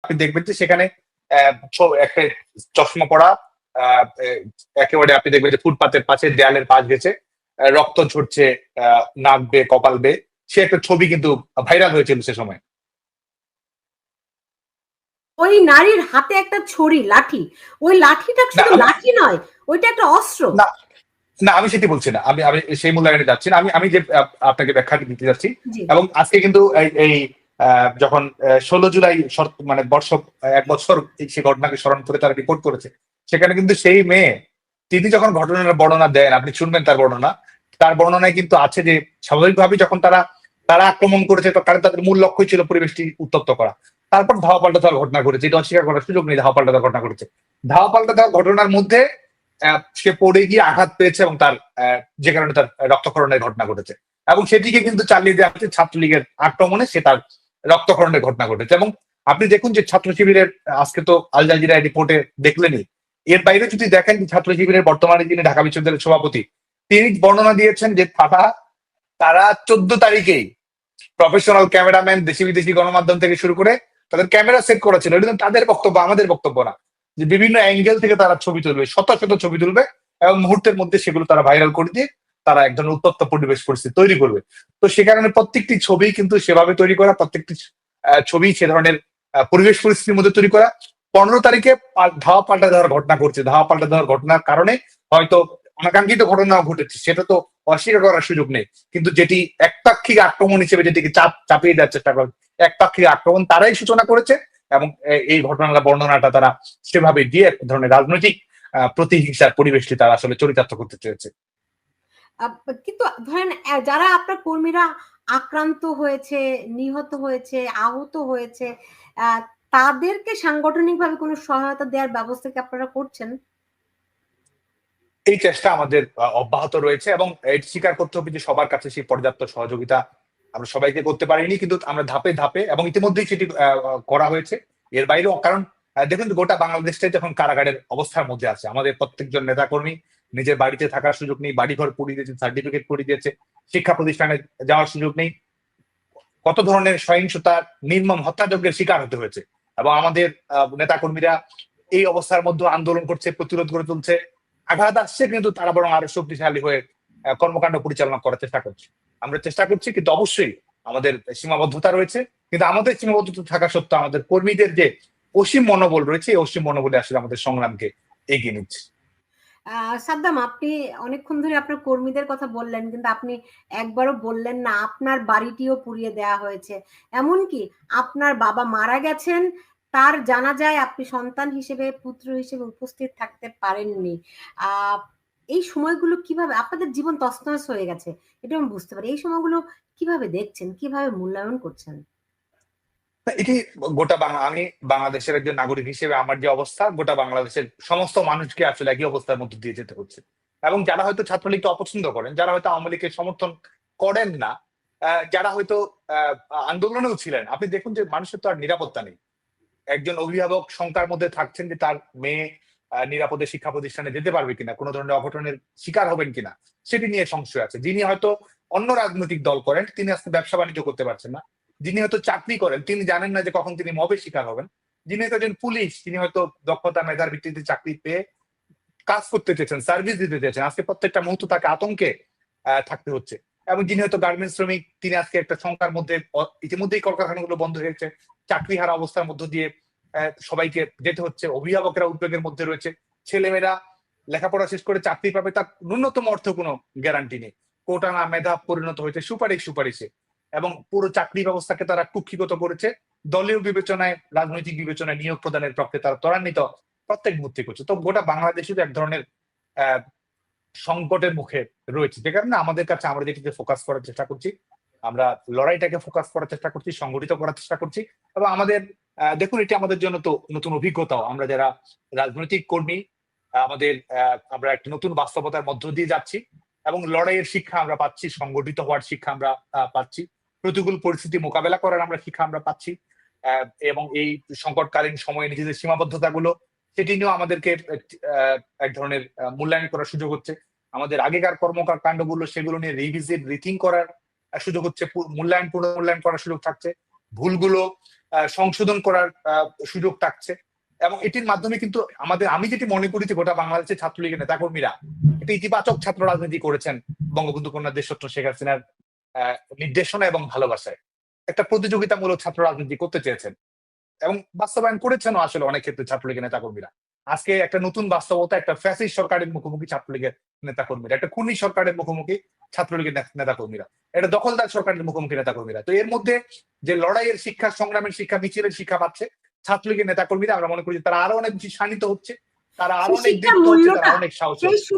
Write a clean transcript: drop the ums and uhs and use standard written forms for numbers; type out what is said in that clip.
আপনি দেখবেন যে সেখানে একটা চশমা পড়া একেবারে আপনি দেখবেন যে ফুটপাতের পাশে দেয়ালের পাশ গেছে, রক্ত ঝরছে নাক বেয়ে কপাল বেয়ে, সে একটা ছবি কিন্তু ভাইরাল হয়েছিল সে সময়। ওই নারীর হাতে একটা ছড়ি, লাঠি, ওই লাঠিটা শুধু লাঠি নয়, ওইটা একটা অস্ত্র। না না, আমি সেটি বলছি না, আমি আমি সেই মূল্যায়নে যাচ্ছি না, আমি আমি যে আপনাকে ব্যাখ্যা দিতে যাচ্ছি। এবং আজকে কিন্তু এই যখন 16 জুলাই মানে বর্ষ 1 বছর সেই ঘটনাকে স্মরণ করে তারা রিপোর্ট করেছে, সেখানে কিন্তু সেই মেয়ে তিনি যখন ঘটনার বর্ণনা দেন, আপনি শুনবেন তার বর্ণনা, তার বর্ণনায় কিন্তু আছে যে স্বাভাবিকভাবে যখন তারা তারা আক্রমণ করেছে, তো কারণ তাদের মূল লক্ষ্যই ছিল পরিবেশটি উত্তপ্ত করা। তারপর ধাওয়া পাল্টা দেওয়ার ঘটনা ঘটেছে, এটা অস্বীকার করার সুযোগ নেই, ধাওয়া পাল্টা দেওয়ার ঘটনা ঘটেছে। ধাওয়া পাল্টা দেওয়ার ঘটনার মধ্যে সে পড়ে গিয়ে আঘাত পেয়েছে এবং তার যে কারণে তার রক্তক্ষরণের ঘটনা ঘটেছে, এবং সেটিকে কিন্তু চালিয়ে দেওয়া হচ্ছে ছাত্রলীগের আক্রমণে, সে তার রক্তক্ষরণের ঘটনা ঘটেছে। এবং আপনি দেখুন যে ছাত্র শিবিরের আজকে তো আল জাজিরা রিপোর্টে দেখলেনই, এর বাইরে যদি দেখেন যে ছাত্র শিবিরের বর্তমানে যিনি ঢাকা বিশ্ববিদ্যালয়ের সভাপতি, তিনি বর্ণনা দিয়েছেন যে তারা 14 তারিখেই প্রফেশনাল ক্যামেরাম্যান দেশি বিদেশি গণমাধ্যম থেকে শুরু করে তাদের ক্যামেরা সেট করা ছিল, এটা তাদের বক্তব্য, আমাদের বক্তব্য না, যে বিভিন্ন অ্যাঙ্গেল থেকে তারা ছবি তুলবে, শত শত ছবি তুলবে এবং মুহূর্তের মধ্যে সেগুলো তারা ভাইরাল করে দিয়ে তারা এক ধরনের উত্তপ্ত পরিবেশ পরিস্থিতি তৈরি করবে। তো সে কারণে প্রত্যেকটি ছবি কিন্তু সেভাবে তৈরি করা, প্রত্যেকটি ছবি সে ধরনের পরিবেশ পরিস্থিতির মধ্যে তৈরি করা। 15 তারিখে ধাওয়া পাল্টা দেওয়ার ঘটনা ঘটছে, ধাওয়া পাল্টা দেওয়ার ঘটনার কারণে হয়তো অনাকাঙ্ক্ষিত ঘটনা ঘটেছে, সেটা তো অস্বীকার করার সুযোগ নেই, কিন্তু যেটি একপাক্ষিক আক্রমণ হিসেবে যেটিকে চাপিয়ে দেওয়ার চেষ্টা করে, একপাক্ষিক আক্রমণ তারাই সূচনা করেছে এবং এই ঘটনার বর্ণনাটা তারা সেভাবে দিয়ে এক ধরনের রাজনৈতিক প্রতিহিংসার পরিবেশটি তারা আসলে চরিতার্থ করতে চেয়েছে। কিন্তু ধরেন যারা আপনার কর্মীরা আক্রান্ত হয়েছে, নিহত হয়েছে, আহত হয়েছে, তাদেরকে সাংগঠনিকভাবে কোনো সহায়তা দেওয়ার ব্যবস্থা কি আপনারা করছেন? এই চেষ্টা আমাদের অব্যাহত রয়েছে এবং এটি স্বীকার করতে হবে যে সবার কাছে সেই পর্যাপ্ত সহযোগিতা আমরা সবাইকে করতে পারিনি, কিন্তু আমরা ধাপে ধাপে এবং ইতিমধ্যেই সেটি করা হয়েছে। এর বাইরেও কারণ দেখুন গোটা বাংলাদেশটাই যখন কারাগারের অবস্থার মধ্যে আছে, আমাদের প্রত্যেকজন নেতাকর্মী নিজের বাড়িতে থাকার সুযোগ নেই, বাড়িঘর পুড়িয়ে দিয়েছে, সার্টিফিকেট পুড়িয়ে দিয়েছে, শিক্ষা প্রতিষ্ঠানে যাওয়ার সুযোগ নেই, কত ধরনের সহিংসতার নির্মম হত্যাযজ্ঞের শিকার হতে হয়েছে। এবং আমাদের নেতাকর্মীরা এই অবস্থার মধ্যে আন্দোলন করছে, প্রতিরোধ করে তুলছে, আঘাত আসছে, কিন্তু তারা বরং আরো শক্তিশালী হয়ে কর্মকাণ্ড পরিচালনা করার চেষ্টা করছে। আমরা চেষ্টা করছি, কিন্তু অবশ্যই আমাদের সীমাবদ্ধতা রয়েছে, কিন্তু আমাদের সীমাবদ্ধতা থাকা সত্ত্বেও আমাদের কর্মীদের যে অসীম মনোবল রয়েছে, এই অসীম মনোবলে আসলে আমাদের সংগ্রামকে এগিয়ে নিচ্ছে। সাদ্দাম, আপনি অনেকক্ষণ ধরে আপনার কর্মীদের কথা বললেন, কিন্তু আপনি একবারও বললেন না আপনার বাড়িটিও পুড়িয়ে দেওয়া হয়েছে, এমনকি আপনার বাবা মারা গেছেন, তার জানাজায় আপনি সন্তান হিসেবে, পুত্র হিসেবে উপস্থিত থাকতে পারেননি। এই সময়গুলো কিভাবে, আপনাদের জীবন তছনছ হয়ে গেছে, এটা আমি বুঝতে পারি, এই সময়গুলো কিভাবে দেখছেন, কিভাবে মূল্যায়ন করছেন? এটি গোটা আমি বাংলাদেশের একজন নাগরিক হিসেবে আমার যে অবস্থা, গোটা বাংলাদেশের সমস্ত মানুষকে আসলে একই অবস্থার মধ্যে দিয়ে যেতে হচ্ছে। এবং যারা হয়তো ছাত্রলীগকে অপছন্দ করেন, যারা হয়তো আওয়ামী লীগকে সমর্থন করেন না, যারা হয়তো আন্দোলনেও ছিলেন, আপনি দেখুন যে মানুষের তো আর নিরাপত্তা নেই। একজন অভিভাবক শঙ্কার মধ্যে থাকছেন যে তার মেয়ে নিরাপদে শিক্ষা প্রতিষ্ঠানে যেতে পারবে কিনা, কোনো ধরনের অঘটনের শিকার হবেন কিনা, সেটি নিয়ে সংশয় আছে। যিনি হয়তো অন্য রাজনৈতিক দল করেন, তিনি আজকে ব্যবসা বাণিজ্য করতে পারছেন না। যিনি হয়তো চাকরি করেন, তিনি জানেন না যে কখন তিনি মবের শিকার হবেন। যিনি হয়তো একজন পুলিশ, তিনি হয়তো দক্ষতা মেধার ভিত্তিতে চাকরি পেয়ে কাজ করতে চেয়েছেন, সার্ভিস দিতে চেয়েছেন, আজকে প্রত্যেকটা মুহূর্ত তাকে আতঙ্কে থাকতে হচ্ছে। এবং যিনি হয়তো গার্মেন্টস শ্রমিক, তিনি আজকে একটা শঙ্কার মধ্যে, ইতিমধ্যেই কলকারখানাগুলো বন্ধ হয়েছে, চাকরি হারা অবস্থার মধ্য দিয়ে সবাইকে যেতে হচ্ছে, অভিভাবকেরা উদ্বেগের মধ্যে রয়েছে, ছেলেমেয়েরা লেখাপড়া শেষ করে চাকরি পাবে তার ন্যূনতম অর্থ কোনো গ্যারান্টি নেই, কোটা না মেধা পরিণত হয়েছে সুপারিশে, এবং পুরো চাকরি ব্যবস্থাকে তারা কুক্ষিগত করেছে, দলীয় বিবেচনায়, রাজনৈতিক বিবেচনায় নিয়োগ প্রদানের পক্ষে তারা ত্বরান্বিত প্রত্যেক মুহূর্তে করছে। তো গোটা বাংলাদেশে এক ধরনের আহ সংকটের মুখে রয়েছে, যে কারণে আমাদের কাছে আমরা যেটিতে ফোকাস করার চেষ্টা করছি, আমরা লড়াইটাকে ফোকাস করার চেষ্টা করছি, সংগঠিত করার চেষ্টা করছি। এবং আমাদের দেখুন, এটি আমাদের জন্য তো নতুন অভিজ্ঞতাও, আমরা যারা রাজনৈতিক কর্মী, আমাদের আমরা একটা নতুন বাস্তবতার মধ্য দিয়ে যাচ্ছি এবং লড়াইয়ের শিক্ষা আমরা পাচ্ছি, সংগঠিত হওয়ার শিক্ষা আমরা পাচ্ছি, প্রতিকূল পরিস্থিতি মোকাবেলা করার আমরা শিক্ষা আমরা পাচ্ছি, এবং এই সংকটকালীন সময়ে নিজেদের সীমাবদ্ধতা গুলো সেটি নিয়েও আমাদেরকে এক ধরনের মূল্যায়ন করার সুযোগ হচ্ছে। আমাদের আগেকার কর্মকাণ্ডগুলো সেগুলো নিয়ে রিভিজিট রিথিং করার সুযোগ হচ্ছে, পুনর্মূল্যায়ন করার সুযোগ থাকছে। ভুলগুলো সংশোধন করার সুযোগ থাকছে। এবং এটির মাধ্যমে কিন্তু আমি যেটি মনে করি যে গোটা বাংলাদেশের ছাত্রলীগের নেতাকর্মীরা একটা ইতিবাচক ছাত্র রাজনীতি করেছেন বঙ্গবন্ধু কন্যা দেশরত্ন শেখ হাসিনার নির্দেশনা এবং ভালোবাসায় একটা প্রতিযোগিতামূলক ছাত্র রাজনীতি করতে চেয়েছেন এবং বাস্তবায়ন করেছেনও আসলে অনেক ক্ষেত্রে ছাত্রলীগের নেতাকর্মীরা। আজকে একটা নতুন বাস্তবতা, একটা ফ্যাসিস্ট সরকারের মুখোমুখি ছাত্রলীগের নেতাকর্মীরা, একটা খুনি সরকারের মুখোমুখি ছাত্রলীগের নেতাকর্মীরা, এটা দখলদার সরকারের মুখোমুখি নেতাকর্মীরা। তো এর মধ্যে যে লড়াইয়ের শিক্ষা, সংগ্রামের শিক্ষা, মিছিলের শিক্ষা পাচ্ছে ছাত্রলীগের নেতাকর্মীরা, আমরা মনে করি যে তারা আরো অনেক বেশি শানিত হচ্ছে, তারা আরো সেই অনেক শিক্ষার দীপ্ত হচ্ছে, তারা মূল্যটা, অনেক সাহসী সেই হচ্ছে।